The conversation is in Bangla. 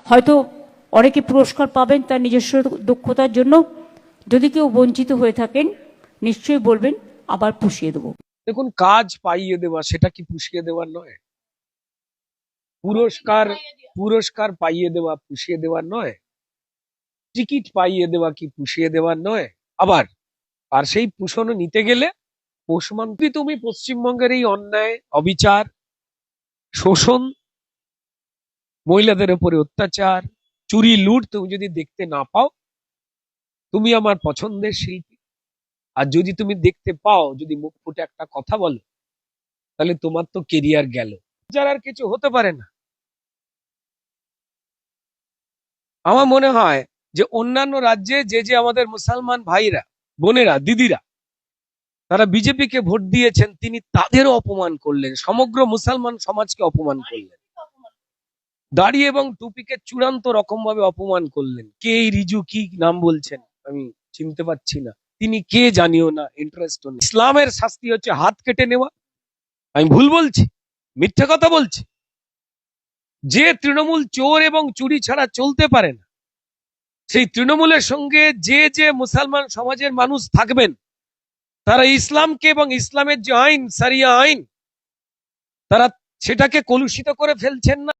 হয়তো অনেকে পুরস্কার পাবেন তার নিজস্ব দক্ষতার জন্য। যদি কেউ বঞ্চিত হয়ে থাকেন নিশ্চয়ই বলবেন, আবার পুষিয়ে দেবো। দেখুন, কাজ পাইয়ে দেওয়া সেটা কি পুষিয়ে দেওয়ার নয়? পুরস্কার পুরস্কার পাইয়ে দেওয়া পুষিয়ে দেওয়ার নয়? টিকিট পাইয়ে দেওয়া কি পুষিয়ে দেওয়ার নয়? আবার আর সেই পুষণ নিতে গেলে পোষমন্ত্রী তুমি পশ্চিমবঙ্গের এই অন্যায়, অবিচার, শোষণ, মহিলাদের উপরে অত্যাচার, চুরি, লুট তুমি যদি দেখতে না পাও, তুমি আমার পছন্দের শিল্পী। আর যদি তুমি দেখতে পাও, যদি মুখ ফুটে একটা কথা বলো, তাহলে তোমার তো কেরিয়ার গেল। যার আর কিছু হতে পারে না। আমার মনে হয় যে অন্যান্য রাজ্যে যে আমাদের মুসলমান ভাইরা, বোনেরা, দিদিরা তারা বিজেপিকে ভোট দিয়েছেন, তিনি তাদেরও অপমান করলেন, সমগ্র মুসলমান সমাজকে অপমান করলেন, দাড়ি এবং টুপিকে চূড়ান্ত রকম ভাবে অপমান করলেন। কে এই রিজু, কি নাম বলছেন আমি চিনতে পারছি না, তিনি কে জানিও না, ইন্টারেস্ট নেই। ইসলামের শাস্তি হচ্ছে হাত কেটে নেওয়া। আমি ভুল বলছি? মিথ্যা কথা বলছি? যে তৃণমূল চোর এবং চুরি ছাড়া চলতে পারে না, সেই তৃণমূলের সঙ্গে যে মুসলমান সমাজের মানুষ থাকবেন, তারা ইসলামকে এবং ইসলামের যে আইন, সারিয়া আইন, তারা সেটাকে কলুষিত করে ফেলছেন না।